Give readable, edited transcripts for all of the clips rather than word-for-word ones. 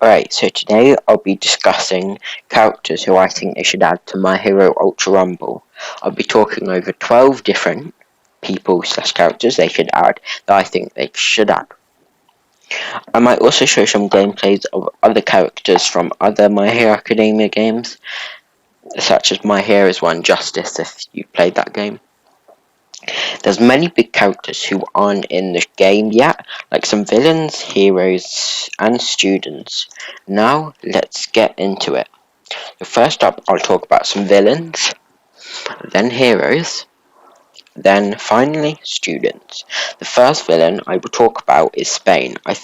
Alright, so today I'll be discussing characters who I think they should add to My Hero Ultra Rumble. I'll be talking over 12 different people/characters they should add that I think they should add. I might also show some gameplays of other characters from other My Hero Academia games, such as My Hero's One Justice if you played that game. There's many big characters who aren't in the game yet, like some villains, heroes, and students. Now, let's get into it. So first up, I'll talk about some villains, then heroes, then finally students. The first villain I will talk about is Stain. I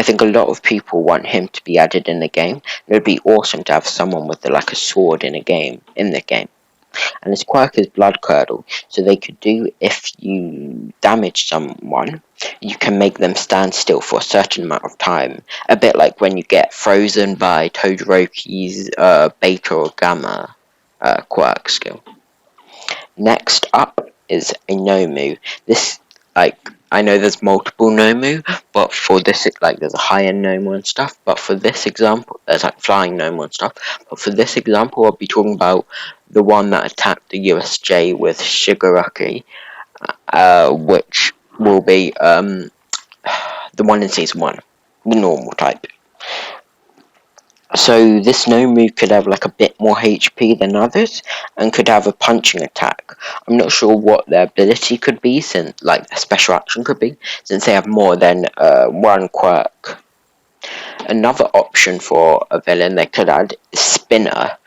think a lot of people want him to be added in the game. It would be awesome to have someone with like a sword in the game. And his quirk is Blood Curdle, so they could do if you damage someone, you can make them stand still for a certain amount of time. A bit like when you get frozen by Todoroki's Beta or Gamma quirk skill. Next up is a Nomu. I know there's multiple Nomu, but for this, there's a high-end Nomu and stuff, but for this example, there's flying Nomu and stuff, but for this example, I'll be talking about the one that attacked the USJ with Shigaraki, which will be, the one in Season 1, the normal type. So this Nomu could have a bit more HP than others, and could have a punching attack. I'm not sure what their ability could be, since their special action could be, since they have more than one quirk. Another option for a villain they could add is Spinner.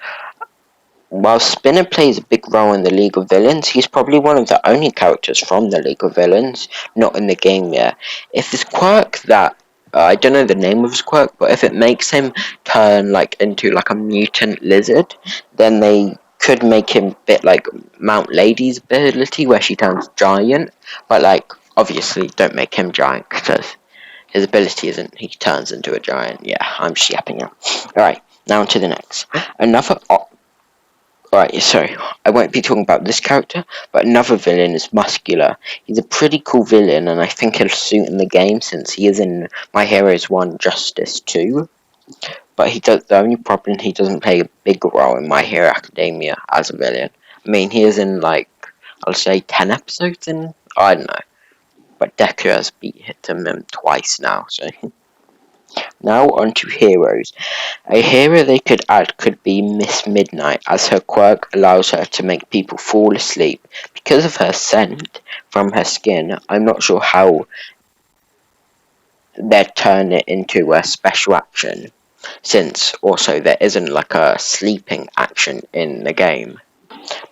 While Spinner plays a big role in the League of Villains, he's probably one of the only characters from the League of Villains not in the game yet. If his quirk I don't know the name of his quirk, but if it makes him turn into a mutant lizard, then they could make him a bit like Mount Lady's ability where she turns giant, but obviously don't make him giant because his ability isn't he turns into a giant. Yeah, I'm just yapping out. Alright, now on to the next. Alright, sorry, I won't be talking about this character, but another villain is Muscular. He's a pretty cool villain, and I think he'll suit in the game since he is in My Hero's One Justice too. But the only problem, he doesn't play a big role in My Hero Academia as a villain. I mean, he is in I'll say 10 episodes in, I don't know. But Deku has beat him twice now, so. Now on to heroes. A hero they could add could be Miss Midnight, as her quirk allows her to make people fall asleep. Because of her scent from her skin, I'm not sure how they'd turn it into a special action, since also there isn't a sleeping action in the game.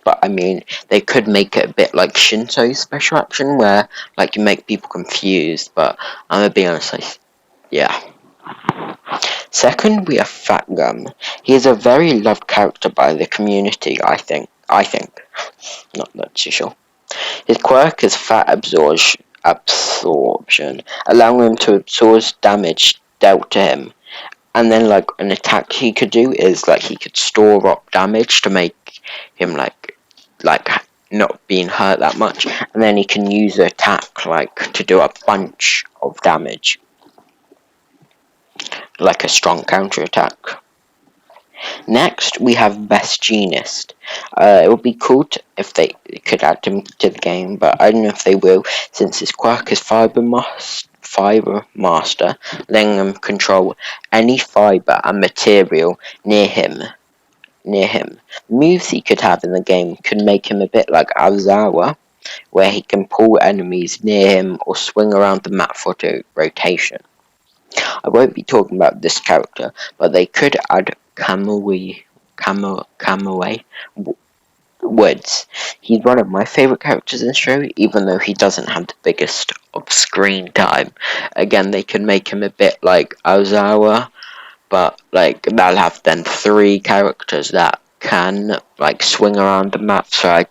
But I mean, they could make it a bit like Shinto's special action, where you make people confused, but I'm gonna be honest, yeah. Second, we have Fat Gum. He is a very loved character by the community, I think. Not too sure. His quirk is Fat Absorption, allowing him to absorb damage dealt to him. And then, an attack he could do is, he could store up damage to make him, not being hurt that much. And then he can use the attack, to do a bunch of damage. Like a strong counterattack. Next, we have Bastionist. It would be cool if they could add him to the game, but I don't know if they will, since his quirk is Fiber Master, letting him control any fiber and material near him. Moves he could have in the game could make him a bit like Aizawa, where he can pull enemies near him or swing around the map for rotation. I won't be talking about this character, but they could add Kamui Woods. He's one of my favourite characters in the show, even though he doesn't have the biggest of screen time. Again, they can make him a bit like Ozawa, but they'll have then 3 characters that can swing around the map, so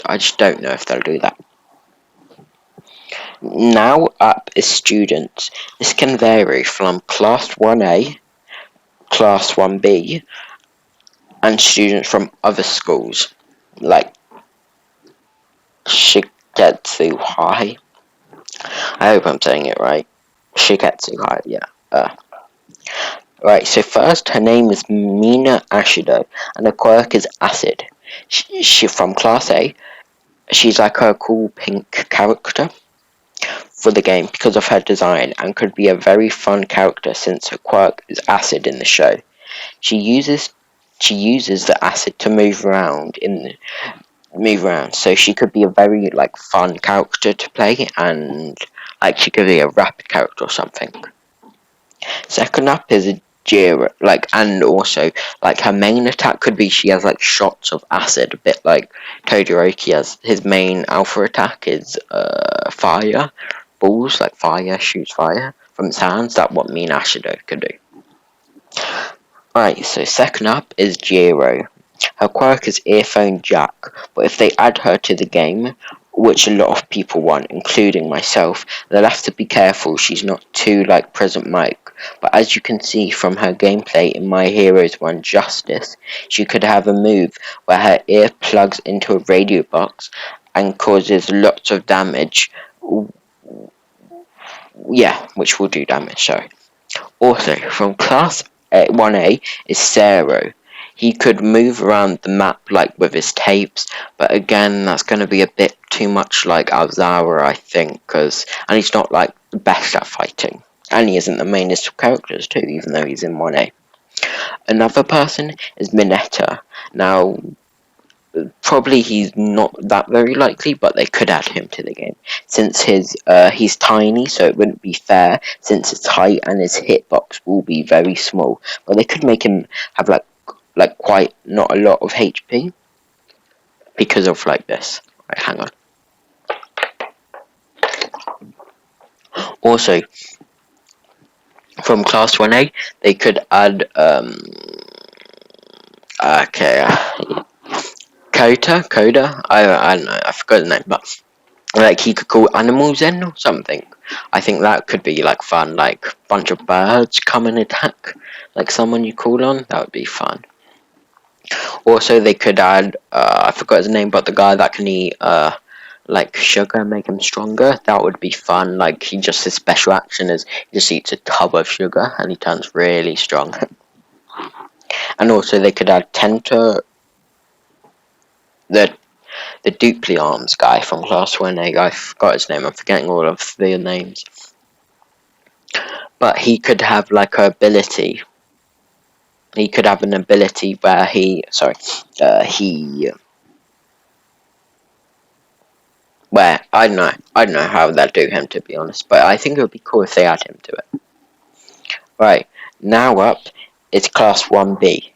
I just don't know if they'll do that. Now up is students. This can vary from Class 1A, Class 1B, and students from other schools, like Shigetsu High. I hope I'm saying it right. Shigetsu High, yeah. Right, so first, her name is Mina Ashido, and her quirk is Acid. She from Class A. She's like a cool pink character for the game because of her design, and could be a very fun character since her quirk is Acid in the show. She uses she uses the acid to move around, so she could be a very like fun character to play, and like she could be a rapid character or something. Second up is a Jira, and also like her main attack could be she has like shots of acid, a bit like Todoroki has his main alpha attack is fire balls, like fire shoots fire from his hands. That's what Mean Ashido could do. Right, so second up is Jiro. Her quirk is Earphone Jack, but if they add her to the game, which a lot of people want, including myself, they'll have to be careful she's not too like Present Mike. But as you can see from her gameplay in My Heroes 1 Justice, she could have a move where her ear plugs into a radio box and causes lots of damage. Yeah, which will do damage, sorry. Also, from Class 1A is Sero. He could move around the map like with his tapes, but again, that's going to be a bit too much like Alzara, I think, and he's not like the best at fighting. And he isn't the mainest of characters too, even though he's in 1A. Another person is Mineta. Now, probably he's not that very likely, but they could add him to the game since he's tiny, so it wouldn't be fair since his height and his hitbox will be very small. But they could make him have like quite not a lot of HP because of like this. Right, hang on. Also, from Class 1A, they could add okay. Coda, I don't know, I forgot the name, but like he could call animals in or something. I think that could be like fun, like a bunch of birds come and attack, like someone you call on. That would be fun. Also, they could add I forgot his name, but the guy that can eat like sugar and make him stronger. That would be fun. Like his special action is he just eats a tub of sugar and he turns really strong. And also they could add Tenta, the the Dupli Arms guy from Class 1A. I forgot his name. I'm forgetting all of the names. But he could have like a ability. He could have an ability where where I don't know how that do him to be honest, but I think it would be cool if they add him to it. Right, now up is Class 1B.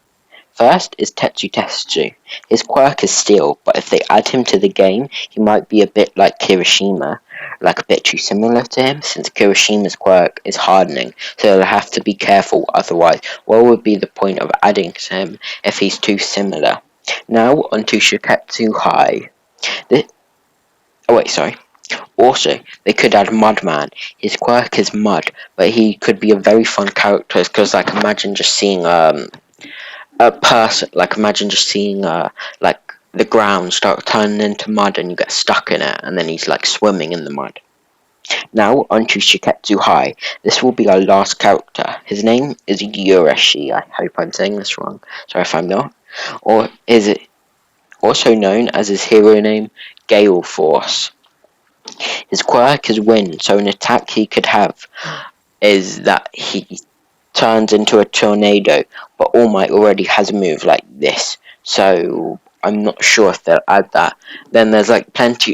First is Tetsu. His quirk is Steel, but if they add him to the game, he might be a bit like Kirishima, like a bit too similar to him, since Kirishima's quirk is Hardening, so they'll have to be careful, otherwise what would be the point of adding to him if he's too similar? Now onto Shiketsu High. Also, they could add Mudman. His quirk is Mud, but he could be a very fun character, because like imagine just seeing a person, like imagine just seeing like the ground start turning into mud and you get stuck in it and then he's like swimming in the mud. Now onto Shiketsu High. This will be our last character. His name is Yureshi. I hope I'm saying this wrong. Sorry if I'm not. Or is it also known as his hero name, Gale Force. His quirk is Wind, so an attack he could have is that he turns into a tornado, but All Might already has a move like this, so I'm not sure if they'll add that. Then there's like plenty